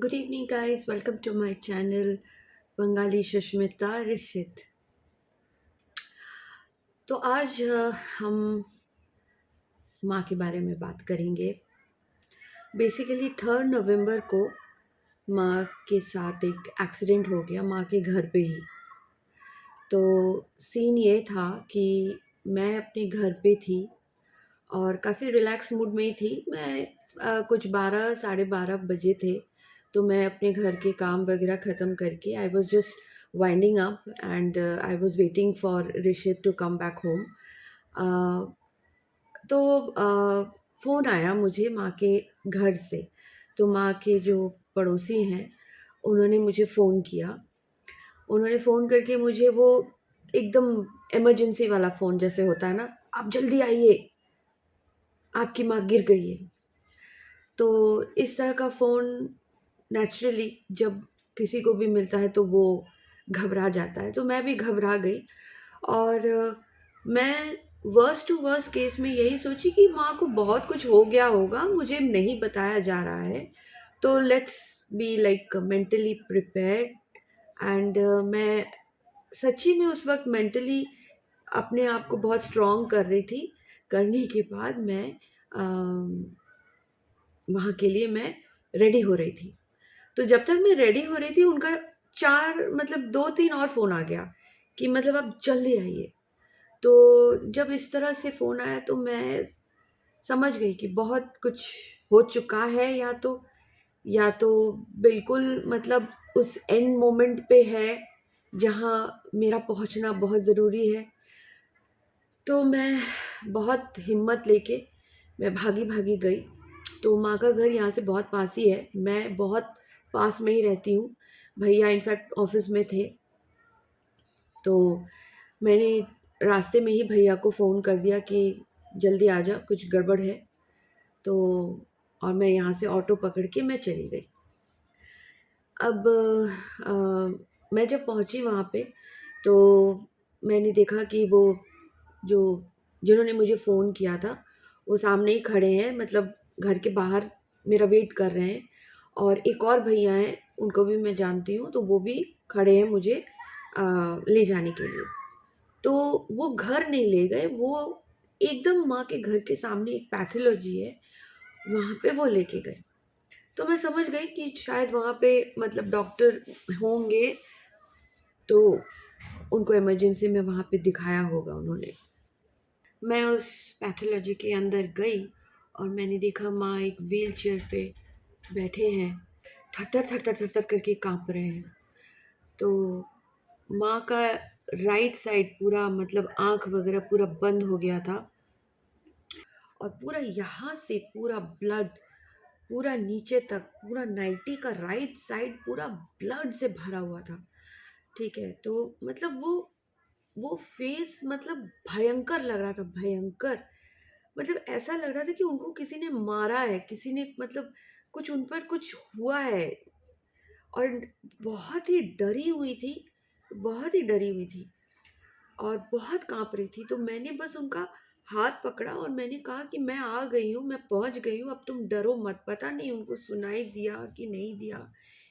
Good evening, guys. Welcome to my channel Bengali Sushmita Rishit. तो आज हम माँ के बारे में बात करेंगे। बेसिकली 3 नवंबर को माँ के साथ एक एक्सीडेंट हो गया, माँ के घर पे ही। तो सीन ये था कि मैं अपने घर पे थी और काफ़ी रिलैक्स मूड में ही थी मैं। कुछ 12 साढ़े 12 बजे थे, तो मैं अपने घर के काम वगैरह ख़त्म करके I was just winding up and I was waiting for Rishit to come back home. तो फ़ोन आया मुझे माँ के घर से। तो माँ के जो पड़ोसी हैं उन्होंने मुझे फ़ोन किया। उन्होंने फ़ोन करके मुझे वो एकदम इमरजेंसी वाला फ़ोन जैसे होता है ना, आप जल्दी आइए, आपकी माँ गिर गई है। तो इस तरह का फ़ोन नेचुरली जब किसी को भी मिलता है तो वो घबरा जाता है, तो मैं भी घबरा गई। और मैं वर्स्ट टू वर्स्ट केस में यही सोची कि माँ को बहुत कुछ हो गया होगा, मुझे नहीं बताया जा रहा है, तो let's be like mentally prepared. And मैं सच्ची में उस वक्त मेंटली अपने आप को बहुत स्ट्रॉन्ग कर रही थी। करने के बाद मैं वहाँ के लिए मैं रेडी हो रही थी। तो जब तक मैं रेडी हो रही थी उनका 4 मतलब 2-3 और फ़ोन आ गया कि मतलब आप जल्दी आइए। तो जब इस तरह से फ़ोन आया तो मैं समझ गई कि बहुत कुछ हो चुका है, या तो बिल्कुल मतलब उस एंड मोमेंट पे है जहाँ मेरा पहुँचना बहुत ज़रूरी है। तो मैं बहुत हिम्मत लेके मैं भागी-भागी गई। तो माँ का घर यहाँ से बहुत पास ही है, मैं बहुत पास में ही रहती हूँ। भैया इनफैक्ट ऑफ़िस में थे, तो मैंने रास्ते में ही भैया को फ़ोन कर दिया कि जल्दी आ जा, कुछ गड़बड़ है। तो और मैं यहाँ से ऑटो पकड़ के मैं चली गई। अब मैं जब पहुँची वहाँ पे, तो मैंने देखा कि वो जो जिन्होंने मुझे फ़ोन किया था, वो सामने ही खड़े हैं, मतलब घर के बाहर मेरा वेट कर रहे हैं। और एक और भैया हैं, उनको भी मैं जानती हूँ, तो वो भी खड़े हैं मुझे ले जाने के लिए। तो वो घर नहीं ले गए, वो एकदम माँ के घर के सामने एक पैथोलॉजी है, वहाँ पे वो लेके गए। तो मैं समझ गई कि शायद वहाँ पे मतलब डॉक्टर होंगे, तो उनको इमरजेंसी में वहाँ पे दिखाया होगा उन्होंने। मैं उस पैथोलॉजी के अंदर गई और मैंने देखा माँ एक व्हीलचेयर पे बैठे हैं, थर-थर, थर-थर, थर-थर करके काँप रहे हैं। तो माँ का राइट साइड पूरा मतलब आँख वग़ैरह पूरा बंद हो गया था और पूरा यहाँ से पूरा ब्लड पूरा नीचे तक, पूरा नाइटी का राइट साइड पूरा ब्लड से भरा हुआ था। ठीक है? तो मतलब वो फेस मतलब भयंकर लग रहा था, भयंकर। मतलब ऐसा लग रहा था कि उनको किसी ने मारा है, किसी ने मतलब कुछ उन पर कुछ हुआ है। और बहुत ही डरी हुई थी, बहुत ही डरी हुई थी और बहुत काँप रही थी। तो मैंने बस उनका हाथ पकड़ा और मैंने कहा कि मैं आ गई हूँ, मैं पहुँच गई हूँ, अब तुम डरो मत। पता नहीं उनको सुनाई दिया कि नहीं दिया,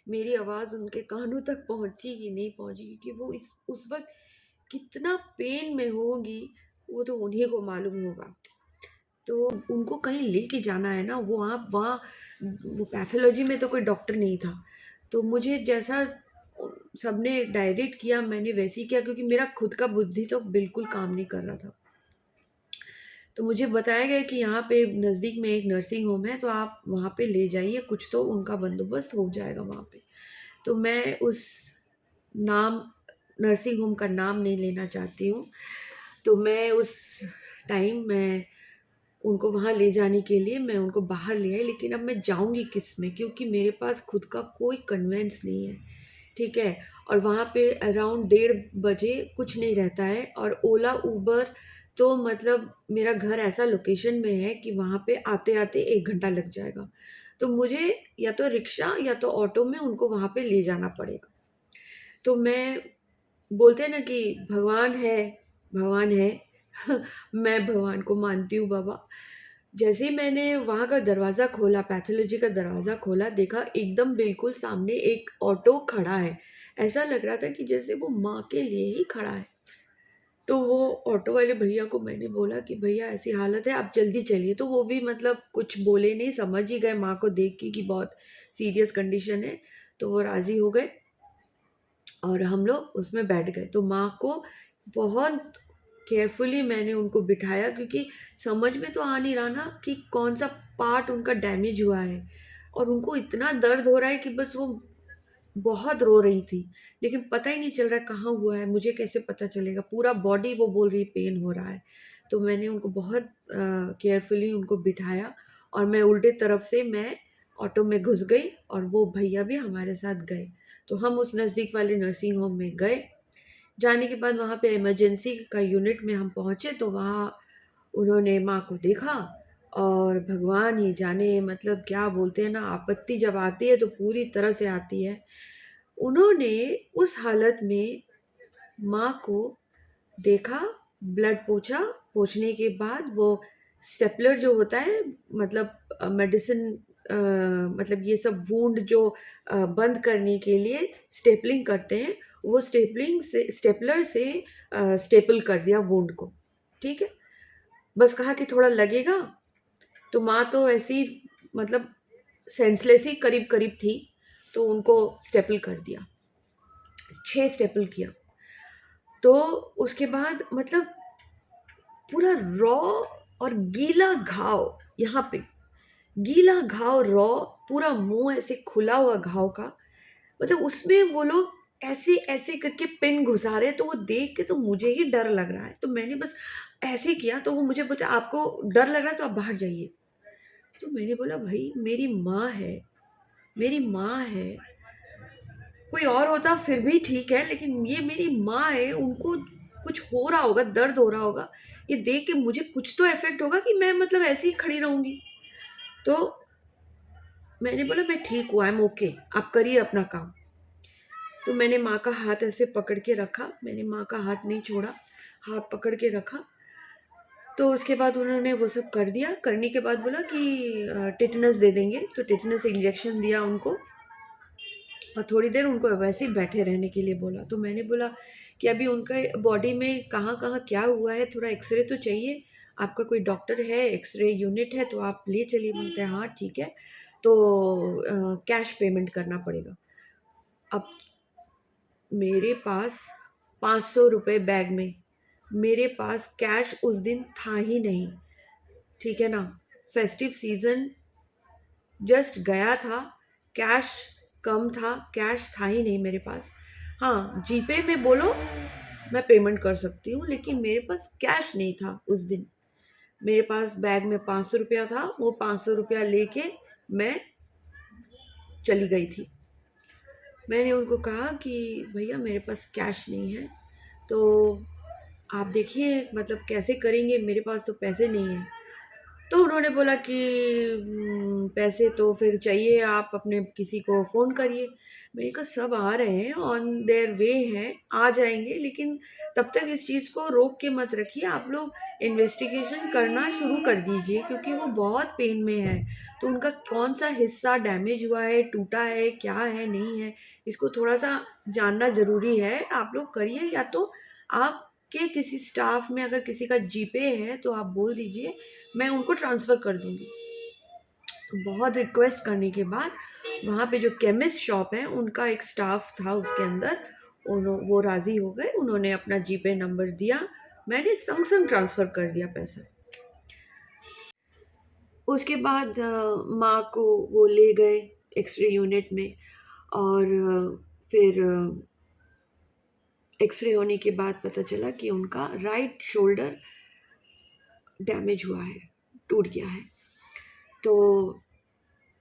मेरी आवाज़ उनके कानों तक पहुँची कि नहीं पहुँची, क्योंकि वो इस उस वक़्त कितना पेन में होंगी, वो तो उन्हीं को मालूम होगा। तो उनको कहीं लेके जाना है ना, वो आप वहाँ वो पैथोलॉजी में तो कोई डॉक्टर नहीं था। तो मुझे जैसा सबने डायरेक्ट किया मैंने वैसे ही किया, क्योंकि मेरा खुद का बुद्धि तो बिल्कुल काम नहीं कर रहा था। तो मुझे बताया गया कि यहाँ पे नज़दीक में एक नर्सिंग होम है, तो आप वहाँ पे ले जाइए, कुछ तो उनका बंदोबस्त हो जाएगा वहाँ पे। तो मैं उस नाम नर्सिंग होम का नाम नहीं लेना चाहती हूँ। तो मैं उस टाइम मैं उनको वहाँ ले जाने के लिए मैं उनको बाहर ले आई, लेकिन अब मैं जाऊँगी किस में? क्योंकि मेरे पास खुद का कोई कन्वेंस नहीं है, ठीक है? और वहाँ पे अराउंड 1:30 बजे कुछ नहीं रहता है, और ओला, उबर तो मतलब मेरा घर ऐसा लोकेशन में है कि वहाँ पे आते-आते 1 घंटा लग जाएगा। तो मुझे या तो रिक्शा या तो ऑटो में उनको वहाँ पे ले जाना पड़ेगा। तो मैं बोलते हैं ना कि भगवान है, भगवान है। मैं भगवान को मानती हूँ बाबा। जैसे ही मैंने वहाँ का दरवाज़ा खोला, पैथोलॉजी का दरवाज़ा खोला, देखा एकदम बिल्कुल सामने एक ऑटो खड़ा है। ऐसा लग रहा था कि जैसे वो माँ के लिए ही खड़ा है। तो वो ऑटो वाले भैया को मैंने बोला कि भैया ऐसी हालत है, आप जल्दी चलिए। तो वो भी मतलब कुछ बोले नहीं, समझ ही गए माँ को देख के कि बहुत सीरियस कंडीशन है। तो वो राज़ी हो गए और हम लोग उसमें बैठ गए। तो माँ को बहुत केयरफुली मैंने उनको बिठाया, क्योंकि समझ में तो आ नहीं रहा ना कि कौन सा पार्ट उनका डैमेज हुआ है, और उनको इतना दर्द हो रहा है कि बस वो बहुत रो रही थी, लेकिन पता ही नहीं चल रहा कहाँ हुआ है, मुझे कैसे पता चलेगा? पूरा बॉडी वो बोल रही पेन हो रहा है। तो मैंने उनको बहुत केयरफुली उनको बिठाया, और मैं उल्टे तरफ से मैं ऑटो में घुस गई और वो भैया भी हमारे साथ गए। तो हम उस नज़दीक वाले नर्सिंग होम में गए। जाने के बाद वहाँ पे इमरजेंसी का यूनिट में हम पहुँचे, तो वहाँ उन्होंने माँ को देखा, और भगवान ही जाने मतलब क्या बोलते हैं ना, आपत्ति जब आती है तो पूरी तरह से आती है। उन्होंने उस हालत में माँ को देखा, ब्लड पोंछा, पोंछने के बाद वो स्टेपलर जो होता है, मतलब मेडिसिन, मतलब ये सब वुंड जो बंद करने के लिए स्टेपलिंग करते हैं, वो स्टेपलर से स्टेपल कर दिया वुंड को। ठीक है? बस कहा कि थोड़ा लगेगा। तो माँ तो ऐसी मतलब सेंसलेस ही करीब-करीब थी, तो उनको स्टेपल कर दिया। 6 स्टेपल किया। तो उसके बाद मतलब पूरा रॉ और गीला घाव यहाँ पे, गीला घाव रॉ, पूरा मुँह ऐसे खुला हुआ घाव का, मतलब उसमें वो लोग ऐसे-ऐसे करके पिन घुसा रहे हैं, तो वो देख के तो मुझे ही डर लग रहा है। तो मैंने बस ऐसे किया, तो वो मुझे बोलते, "आपको डर लग रहा है तो आप बाहर जाइए।" तो मैंने बोला, "भई मेरी माँ है, मेरी माँ है, कोई और होता फिर भी ठीक है, लेकिन ये मेरी माँ है, उनको कुछ हो रहा होगा, दर्द हो रहा होगा, ये देख के मुझे कुछ तो इफ़ेक्ट होगा कि मैं मतलब ऐसे ही खड़ी रहूँगी।" तो मैंने बोला, "मैं ठीक हूँ, आई एम ओके, आप करिए अपना काम।" तो मैंने माँ का हाथ ऐसे पकड़ के रखा, मैंने माँ का हाथ नहीं छोड़ा, हाथ पकड़ के रखा। तो उसके बाद उन्होंने वो सब कर दिया, करने के बाद बोला कि टिटेनस दे देंगे, तो टिटेनस इंजेक्शन दिया उनको, और थोड़ी देर उनको वैसे ही बैठे रहने के लिए बोला। तो मैंने बोला कि अभी उनके बॉडी में कहाँ-कहाँ क्या हुआ है, थोड़ा एक्स-रे तो चाहिए, आपका कोई डॉक्टर है, एक्स-रे यूनिट है तो आप ले चलिए। बोलते हैं हाँ ठीक है, तो कैश पेमेंट करना पड़ेगा। अब मेरे पास ₹500 बैग में, मेरे पास कैश उस दिन था ही नहीं, ठीक है ना? फेस्टिव सीज़न जस्ट गया था, कैश कम था, कैश था ही नहीं मेरे पास। हाँ, जीपे में बोलो मैं पेमेंट कर सकती हूँ, लेकिन मेरे पास कैश नहीं था उस दिन। मेरे पास बैग में ₹500 था, वो ₹500 लेके मैं चली गई थी। मैंने उनको कहा कि भैया मेरे पास कैश नहीं है, तो आप देखिए मतलब कैसे करेंगे, मेरे पास तो पैसे नहीं हैं। तो उन्होंने बोला कि पैसे तो फिर चाहिए, आप अपने किसी को फ़ोन करिए। मैंने कहा सब आ रहे हैं, ऑन देयर वे हैं, आ जाएँगे, लेकिन तब तक इस चीज़ को रोक के मत रखिए, आप लोग इन्वेस्टिगेशन करना शुरू कर दीजिए, क्योंकि वो बहुत पेन में है। तो उनका कौन-सा हिस्सा डैमेज हुआ है, टूटा है, क्या है, नहीं है, इसको थोड़ा-सा जानना ज़रूरी है। आप लोग करिए, या तो आपके किसी स्टाफ़ में अगर किसी का जीपे है, तो आप बोल दीजिए, मैं उनको ट्रांसफ़र कर दूँगी। तो बहुत रिक्वेस्ट करने के बाद वहाँ पे जो केमिस्ट शॉप है, उनका एक स्टाफ़ था उसके अंदर, वो राज़ी हो गए, उन्होंने अपना जीपे नंबर दिया, मैंने संग-संग ट्रांसफ़र कर दिया पैसा। उसके बाद माँ को वो ले गए एक्स-रे यूनिट में, और फिर एक्स-रे होने के बाद पता चला कि उनका राइट शोल्डर डैमेज हुआ है, टूट गया है। तो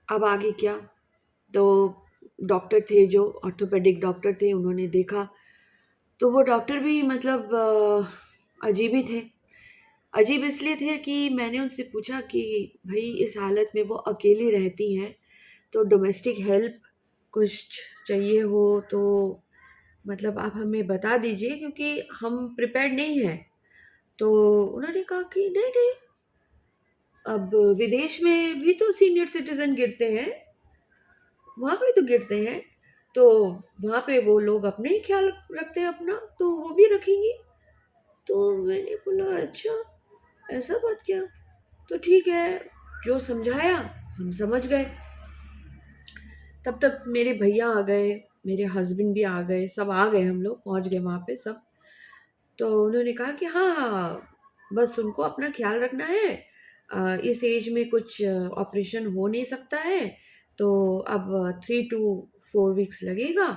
अब आगे क्या? तो डॉक्टर थे जो ऑर्थोपेडिक डॉक्टर थे, उन्होंने देखा, तो वो डॉक्टर भी मतलब अजीब ही थे। अजीब इसलिए थे कि मैंने उनसे पूछा कि भई इस हालत में वो अकेली रहती हैं, तो डोमेस्टिक हेल्प कुछ चाहिए हो तो मतलब आप हमें बता दीजिए, क्योंकि हम प्रिपेयर्ड नहीं हैं। तो उन्होंने कहा कि नहीं, नहीं, अब विदेश में भी तो सीनियर सिटीजन गिरते हैं, वहाँ पे तो गिरते हैं, तो वहाँ पे वो लोग अपने ही ख्याल रखते हैं अपना, तो वो भी रखेंगी। तो मैंने बोला अच्छा, ऐसा बात क्या? तो ठीक है, जो समझाया हम समझ गए। तब तक मेरे भैया आ गए, मेरे हस्बैंड भी आ गए, सब आ गए, हम लोग पहुंच गए वहाँ पे सब। तो उन्होंने कहा कि हाँ हाँ, बस उनको अपना ख्याल रखना है, इस एज में कुछ ऑपरेशन हो नहीं सकता है, तो अब 3 to 4 वीक्स लगेगा,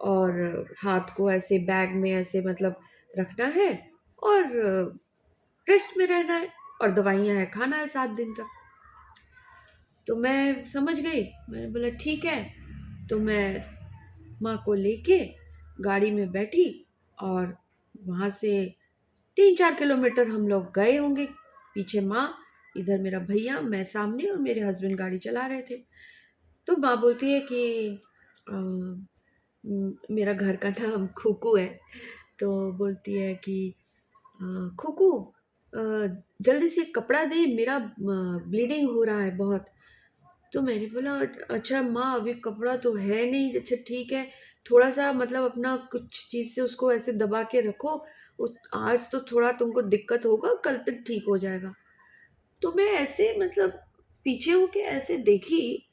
और हाथ को ऐसे बैग में ऐसे मतलब रखना है, और रेस्ट में रहना है, और दवाइयाँ है, खाना है 7 दिन तक। तो मैं समझ गई, मैंने बोला ठीक है। तो मैं माँ को लेके गाड़ी में बैठी, और वहाँ से 3-4 किलोमीटर हम लोग गए होंगे। पीछे माँ, इधर मेरा भैया, मैं सामने, और मेरे हस्बैंड गाड़ी चला रहे थे। तो माँ बोलती है कि मेरा घर का नाम खुकू है, तो बोलती है कि खुकू, अ, जल्दी से कपड़ा दे, मेरा ब्लीडिंग हो रहा है बहुत। तो मैंने बोला अच्छा माँ, अभी कपड़ा तो है नहीं, अच्छा ठीक है, थोड़ा सा मतलब अपना कुछ चीज़ से उसको ऐसे दबा के रखो, आज तो थोड़ा तुमको दिक्कत होगा, कल तक ठीक हो जाएगा। तो मैं ऐसे मतलब पीछे होके ऐसे देखी,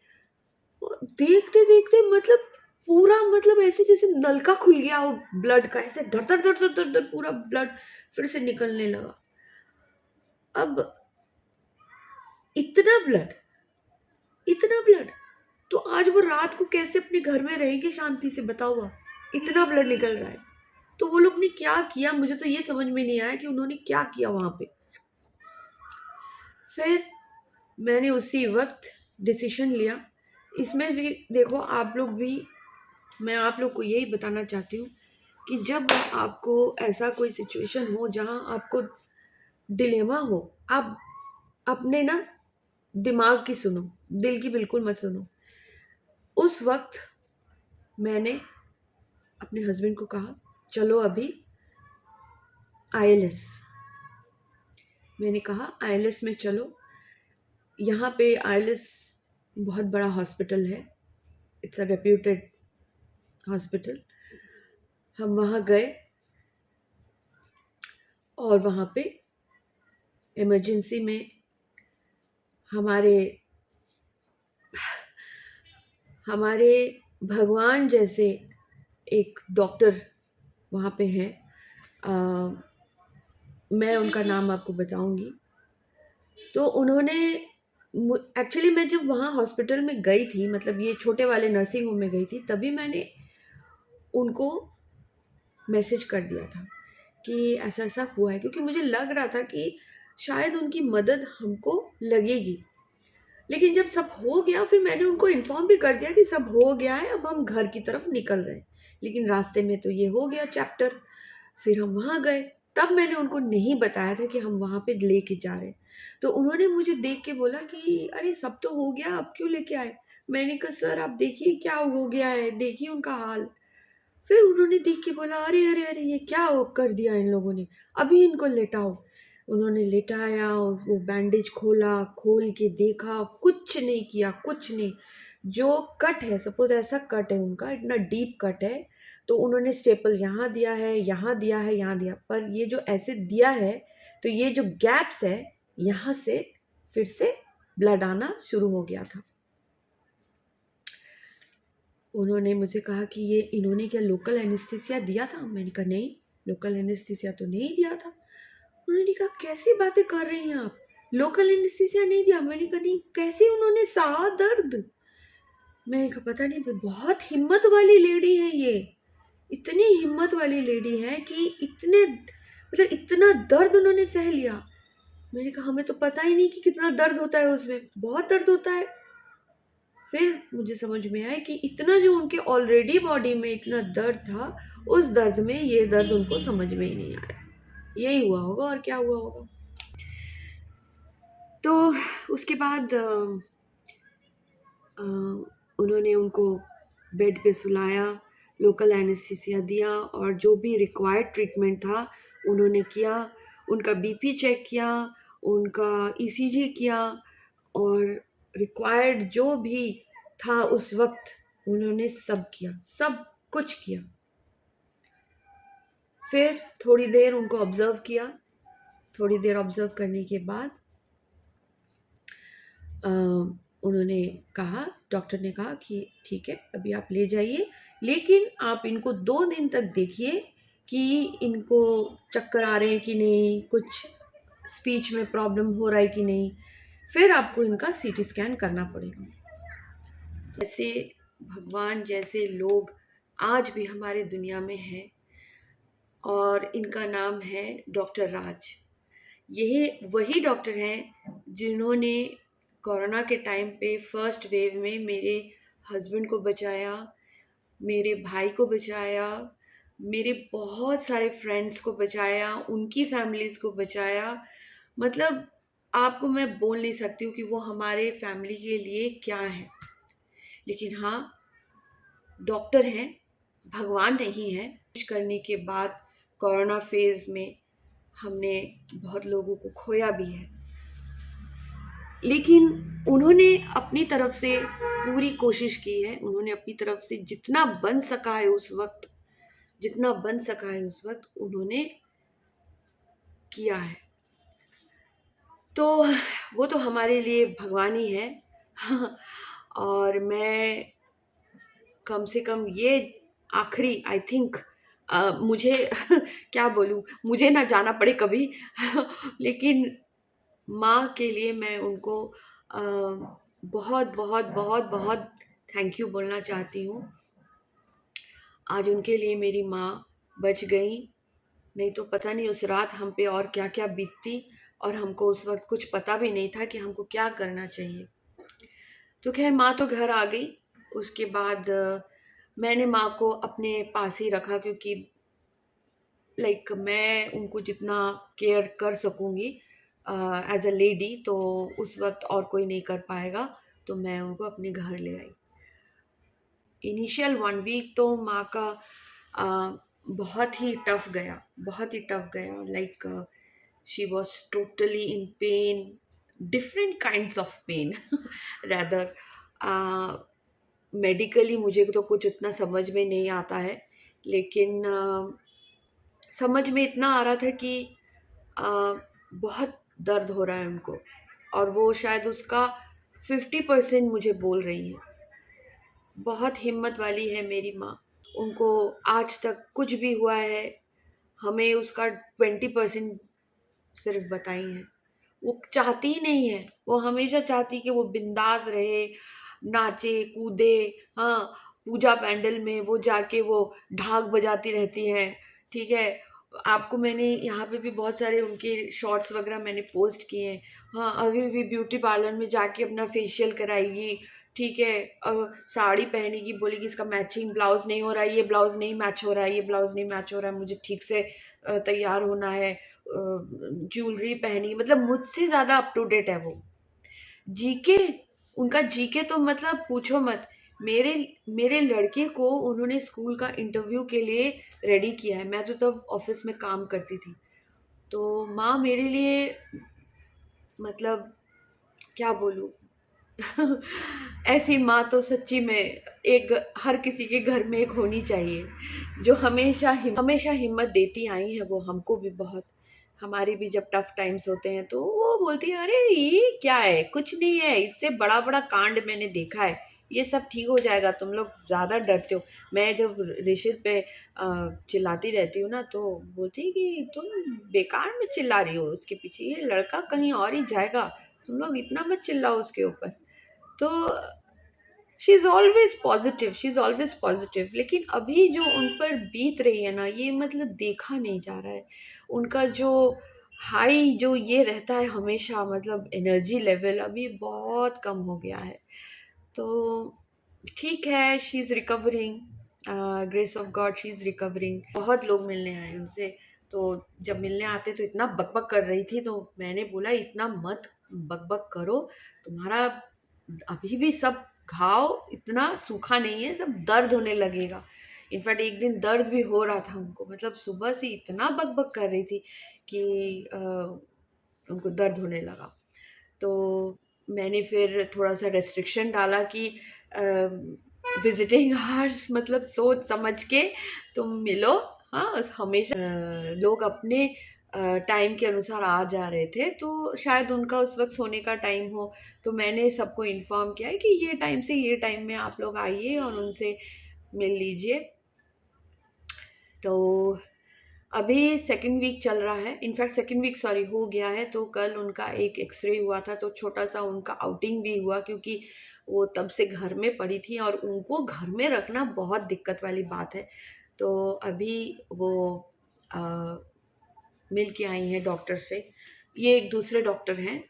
देखते देखते मतलब पूरा मतलब ऐसे जैसे नलका खुल गया हो ब्लड का, ऐसे धर धर धर धर धर धर पूरा ब्लड फिर से निकलने लगा। अब इतना ब्लड, इतना ब्लड, तो आज वो रात को कैसे अपने घर में रहेंगे शांति से, बताओ आप, इतना ब्लड निकल रहा है। तो वो लोग ने क्या किया, मुझे तो ये समझ में नहीं आया कि उन्होंने क्या किया वहां पे। फिर मैंने उसी वक्त डिसीजन लिया। इसमें भी देखो आप लोग भी, मैं आप लोग को यही बताना चाहती हूँ कि जब आपको ऐसा कोई सिचुएशन हो जहाँ आपको डिलेमा हो, आप अपने ना दिमाग की सुनो, दिल की बिल्कुल मत सुनो। उस वक्त मैंने अपने हस्बैंड को कहा चलो अभी आईएलएस, मैंने कहा आईएलएस में चलो, यहाँ पे आईएलएस बहुत बड़ा हॉस्पिटल है, इट्स अ रेप्यूटेड हॉस्पिटल। हम वहाँ गए, और वहाँ पे इमरजेंसी में हमारे हमारे भगवान जैसे एक डॉक्टर वहाँ पे हैं, मैं उनका नाम आपको बताऊंगी। तो उन्होंने, एक्चुअली मैं जब वहाँ हॉस्पिटल में गई थी, मतलब ये छोटे वाले नर्सिंग होम में गई थी, तभी मैंने उनको मैसेज कर दिया था कि ऐसा ऐसा हुआ है, क्योंकि मुझे लग रहा था कि शायद उनकी मदद हमको लगेगी। लेकिन जब सब हो गया, फिर मैंने उनको इन्फॉर्म भी कर दिया कि सब हो गया है, अब हम घर की तरफ निकल रहे हैं। लेकिन रास्ते में तो ये हो गया चैप्टर। फिर हम वहाँ गए, तब मैंने उनको नहीं बताया था कि हम वहाँ पे लेके जा रहे हैं। तो उन्होंने मुझे देख के बोला कि अरे सब तो हो गया, अब क्यों लेके आए? मैंने कहा सर आप देखिए क्या हो गया है, देखिए उनका हाल। फिर उन्होंने देख के बोला अरे अरे अरे ये क्या कर दिया इन लोगों ने, अभी इनको लेटाओ। उन्होंने लेटाया और वो बैंडेज खोला, खोल के देखा, कुछ नहीं किया, कुछ नहीं। जो कट है, सपोज ऐसा कट है उनका, इतना डीप कट है, तो उन्होंने स्टेपल यहाँ दिया है, यहाँ दिया है, यहाँ दिया, पर ये जो ऐसे दिया है, तो ये जो गैप्स है, यहाँ से फिर से ब्लड आना शुरू हो गया था। उन्होंने मुझे कहा कि ये इन्होंने क्या लोकल एनेस्थीसिया दिया था? मैंने कहा नहीं, लोकल एनेस्थीसिया तो नहीं दिया था। उन्होंने कहा कैसी बातें कर रही हैं आप, लोकल एनेस्थीसिया नहीं दिया? मैंने कहा नहीं, कैसे उन्होंने सहा दर्द? मैंने कहा पता नहीं, बहुत हिम्मत वाली लेडी है ये, इतनी हिम्मत वाली लेडी है कि इतने मतलब इतना दर्द उन्होंने सह लिया। मैंने कहा हमें तो पता ही नहीं कि कितना दर्द होता है उसमें, बहुत दर्द होता है। फिर मुझे समझ में आया कि इतना जो उनके ऑलरेडी बॉडी में इतना दर्द था, उस दर्द में ये दर्द उनको समझ में ही नहीं आया। यही हुआ होगा, और क्या हुआ होगा। तो उसके बाद उन्होंने उनको बेड पे सुलाया, लोकल एनेस्थीसिया दिया, और जो भी रिक्वायर्ड ट्रीटमेंट था उन्होंने किया। उनका बीपी चेक किया, उनका ईसीजी किया और रिक्वायर्ड जो भी था उस वक्त उन्होंने सब किया, सब कुछ किया। फिर थोड़ी देर उनको ऑब्जर्व किया। थोड़ी देर ऑब्जर्व करने के बाद उन्होंने कहा, डॉक्टर ने कहा कि ठीक है अभी आप ले जाइए, लेकिन आप इनको 2 दिन तक देखिए कि इनको चक्कर आ रहे हैं कि नहीं, कुछ स्पीच में प्रॉब्लम हो रहा है कि नहीं, फिर आपको इनका सीटी स्कैन करना पड़ेगा। ऐसे भगवान जैसे लोग आज भी हमारे दुनिया में हैं और इनका नाम है डॉक्टर राज। यही वही डॉक्टर हैं जिन्होंने कोरोना के टाइम पे फर्स्ट वेव में मेरे हस्बैंड को बचाया, मेरे भाई को बचाया, मेरे बहुत सारे फ्रेंड्स को बचाया, उनकी फैमिलीज़ को बचाया। मतलब आपको मैं बोल नहीं सकती हूँ कि वो हमारे फैमिली के लिए क्या है। लेकिन हाँ, डॉक्टर हैं, भगवान नहीं है। कुछ करने के बाद कोरोना फेज़ में हमने बहुत लोगों को खोया भी है, लेकिन उन्होंने अपनी तरफ से पूरी कोशिश की है। उन्होंने अपनी तरफ से जितना बन सका है उस वक्त, जितना बन सका है उस वक्त उन्होंने किया है। तो वो तो हमारे लिए भगवान ही है। और मैं कम से कम ये आखिरी आई थिंक मुझे क्या बोलूँ, मुझे ना जाना पड़े कभी। लेकिन माँ के लिए मैं उनको बहुत बहुत बहुत बहुत थैंक यू बोलना चाहती हूँ। आज उनके लिए मेरी माँ बच गई, नहीं तो पता नहीं उस रात हम पे और क्या क्या बीतती, और हमको उस वक्त कुछ पता भी नहीं था कि हमको क्या करना चाहिए। तो खैर माँ तो घर आ गई। उसके बाद मैंने माँ को अपने पास ही रखा, क्योंकि लाइक मैं उनको जितना केयर कर सकूँगी एज अ लेडी, तो उस वक्त और कोई नहीं कर पाएगा, तो मैं उनको अपने घर ले आई। इनिशियल 1 वीक तो माँ का बहुत ही टफ गया, बहुत ही टफ गया। Like she was totally in pain, different kinds of pain rather. Medically मुझे तो कुछ इतना समझ में नहीं आता है, लेकिन समझ में इतना आ रहा था कि बहुत दर्द हो रहा है उनको, और वो शायद उसका 50% मुझे बोल रही है। बहुत हिम्मत वाली है मेरी माँ। उनको आज तक कुछ भी हुआ है, हमें उसका 20% सिर्फ बताई है। वो चाहती ही नहीं है, वो हमेशा चाहती कि वो बिंदास रहे, नाचे कूदे। हाँ, पूजा पैंडल में वो जाके वो ढाक बजाती रहती है। ठीक है, आपको मैंने यहाँ पे भी बहुत सारे उनके शॉर्ट्स वगैरह मैंने पोस्ट किए हैं। हाँ, अभी भी ब्यूटी पार्लर में जाके अपना फेशियल कराएगी। ठीक है, साड़ी पहनेगी, बोलेगी इसका मैचिंग ब्लाउज नहीं हो रहा है, ये ब्लाउज नहीं मैच हो रहा है, ये ब्लाउज नहीं मैच हो रहा है, मुझे ठीक से तैयार होना है। ज्वेलरी पहनी, मतलब मुझसे ज़्यादा अप टू डेट है वो। जीके, उनका जीके तो मतलब पूछो मत। मेरे मेरे लड़के को उन्होंने स्कूल का इंटरव्यू के लिए रेडी किया है। मैं तो तब ऑफिस में काम करती थी। तो माँ मेरे लिए, मतलब क्या बोलूँ। ऐसी माँ तो सच्ची में एक हर किसी के घर में एक होनी चाहिए, जो हमेशा हिम्मत देती आई है वो हमको भी बहुत। हमारे भी जब टफ टाइम्स होते हैं तो वो बोलती है, अरे ये क्या है, कुछ नहीं है, इससे बड़ा बड़ा कांड मैंने देखा है, ये सब ठीक हो जाएगा, तुम लोग ज़्यादा डरते हो। मैं जब ऋषित पे चिल्लाती रहती हूँ ना, तो बोलती है कि तुम बेकार में चिल्ला रही हो उसके पीछे, ये लड़का कहीं और ही जाएगा, तुम लोग इतना मत चिल्लाओ उसके ऊपर। तो she is always positive, she is always positive. लेकिन अभी जो उन पर बीत रही है ना, ये मतलब देखा नहीं जा रहा है। उनका जो हाई जो ये रहता है हमेशा, मतलब एनर्जी लेवल अभी बहुत कम हो गया है। तो ठीक है, she is recovering, grace of God, she is recovering. बहुत लोग मिलने आए उनसे, तो जब मिलने आते तो इतना बकबक कर रही थी, तो मैंने बोला इतना मत बकबक करो, तुम्हारा अभी भी सब घाव इतना सूखा नहीं है, सब दर्द होने लगेगा। इनफैक्ट एक दिन दर्द भी हो रहा था उनको, मतलब सुबह से इतना बकबक कर रही थी कि उनको दर्द होने लगा। तो मैंने फिर थोड़ा-सा रेस्ट्रिक्शन डाला कि विज़िटिंग आवर्स मतलब सोच समझ के तुम मिलो। हाँ, हमेशा लोग अपने टाइम के अनुसार आ जा रहे थे, तो शायद उनका उस वक़्त सोने का टाइम हो, तो मैंने सबको इन्फॉर्म किया है कि ये टाइम से ये टाइम में आप लोग आइए और उनसे मिल लीजिए। तो अभी सेकंड वीक चल रहा है, इनफैक्ट सेकंड वीक सॉरी हो गया है। तो कल उनका एक एक्स-रे हुआ था, तो छोटा-सा उनका आउटिंग भी हुआ, क्योंकि वो तब से घर में पड़ी थी और उनको घर में रखना बहुत दिक्कत वाली बात है। तो अभी वो अ, मिल के आई हैं डॉक्टर से। ये एक दूसरे डॉक्टर हैं,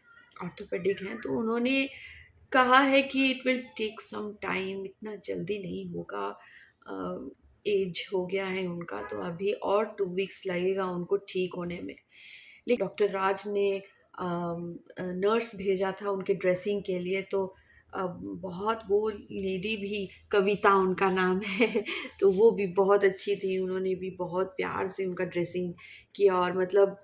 ऑर्थोपेडिक हैं, तो उन्होंने कहा है कि it will take some time, इतना जल्दी नहीं होगा। एज हो गया है उनका, तो अभी और 2 वीक्स लगेगा उनको ठीक होने में। लेकिन डॉक्टर राज ने नर्स भेजा था उनके ड्रेसिंग के लिए, तो बहुत वो लेडी भी, कविता उनका नाम है, तो वो भी बहुत अच्छी थी। उन्होंने भी बहुत प्यार से उनका ड्रेसिंग किया और मतलब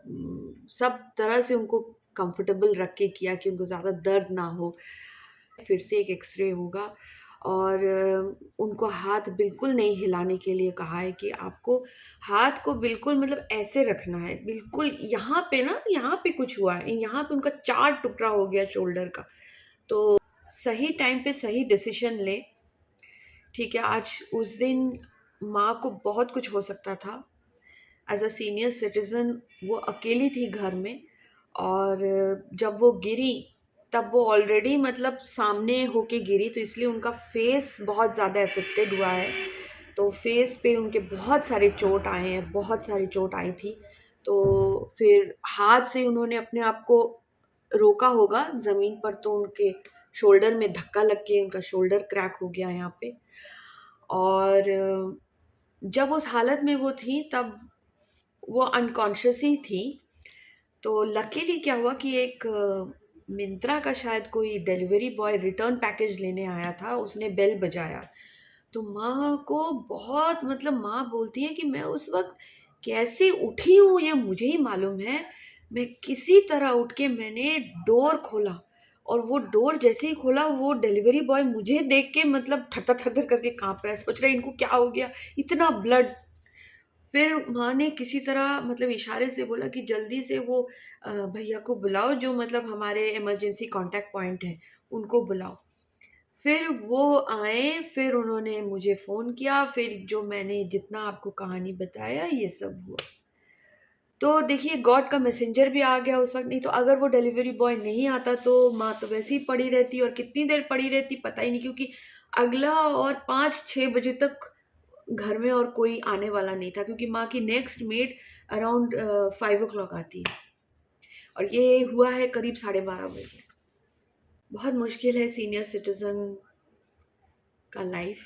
सब तरह से उनको कंफर्टेबल रख के किया कि उनको ज़्यादा दर्द ना हो। फिर से एक एक्स-रे होगा और उनको हाथ बिल्कुल नहीं हिलाने के लिए कहा है कि आपको हाथ को बिल्कुल मतलब ऐसे रखना है, बिल्कुल यहाँ पे ना, यहाँ पे कुछ हुआ है, यहाँ पे उनका 4 टुकड़ा हो गया शोल्डर का। तो सही टाइम पे सही डिसीज़न लें, ठीक है? आज उस दिन माँ को बहुत कुछ हो सकता था। एज़ अ सीनियर सिटीज़न वो अकेली थी घर में, और जब वो गिरी, तब वो ऑलरेडी मतलब सामने होके गिरी, तो इसलिए उनका फेस बहुत ज़्यादा अफ़ेक्टेड हुआ है। तो फेस पे उनके बहुत सारे चोट आए हैं, बहुत सारी चोट आई थी। तो फिर हाथ से उन्होंने अपने आप को रोका होगा ज़मीन पर, तो उनके शोल्डर में धक्का लग के उनका शोल्डर क्रैक हो गया यहाँ पे। और जब उस हालत में वो थी, तब वो अनकॉन्शियस ही थी। तो लकीली क्या हुआ कि एक मिंत्रा का शायद कोई डिलीवरी बॉय रिटर्न पैकेज लेने आया था, उसने बेल बजाया। तो माँ को बहुत मतलब माँ बोलती है कि मैं उस वक़्त कैसे उठी हूँ ये मुझे ही मालूम है। मैं किसी तरह उठ के मैंने डोर खोला, और वो डोर जैसे ही खोला, वो डिलीवरी बॉय मुझे देख के मतलब थर-थर करके काँप रहा है, सोच रहा है इनको क्या हो गया? इतना ब्लड। फिर माँ ने किसी तरह मतलब इशारे से बोला कि जल्दी से वो भैया को बुलाओ, जो मतलब हमारे इमरजेंसी कॉन्टैक्ट पॉइंट हैं, उनको बुलाओ। फिर वो आए, फिर उन्होंने मुझे फ़ोन किया, फिर जो मैंने जितना आपको कहानी बताया, ये सब हुआ। तो देखिए, गॉड का मैसेंजर भी आ गया उस वक़्त, नहीं तो अगर वो डिलीवरी बॉय नहीं आता, तो माँ तो वैसे ही पड़ी रहती, और कितनी देर पड़ी रहती पता ही नहीं, क्योंकि अगला और 5-6 बजे तक घर में और कोई आने वाला नहीं था, क्योंकि माँ की नेक्स्ट मेड अराउंड 5 ओ क्लॉक आती है, और ये हुआ है करीब 12:30 बजे। बहुत मुश्किल है सीनियर सिटीज़न का लाइफ,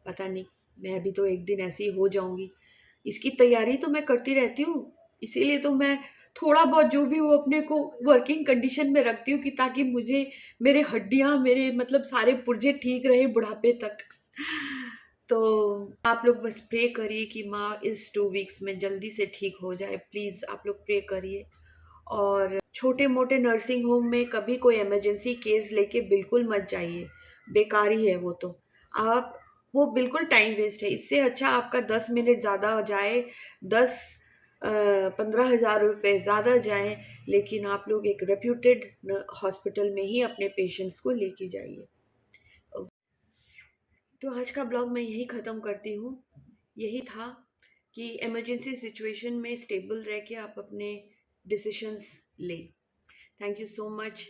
पता नहीं, मैं भी तो एक दिन ऐसी ही हो जाऊँगी। इसकी तैयारी तो मैं करती रहती हूँ, इसीलिए तो मैं थोड़ा बहुत जो भी वो अपने को वर्किंग कंडीशन में रखती हूँ, कि ताकि मुझे मेरे हड्डियाँ, मेरे मतलब सारे पुर्जे ठीक रहे बुढ़ापे तक। तो आप लोग बस प्रे करिए कि माँ इस 2 वीक्स में जल्दी से ठीक हो जाए, प्लीज़ आप लोग प्रे करिए। और छोटे-मोटे नर्सिंग होम में कभी कोई इमरजेंसी केस लेके बिल्कुल मत जाइए, बेकार ही है वो तो। आप वो बिल्कुल टाइम वेस्ट है, इससे अच्छा आपका 10 मिनट ज़्यादा जाए, 10 15,000 रुपए ज़्यादा जाएँ, लेकिन आप लोग एक रेप्यूटेड हॉस्पिटल में ही अपने पेशेंट्स को लेके जाइए। तो आज का ब्लॉग मैं यहीं ख़त्म करती हूँ। यही था कि इमरजेंसी सिचुएशन में स्टेबल रह के आप अपने डिसीजंस लें। Thank you so much.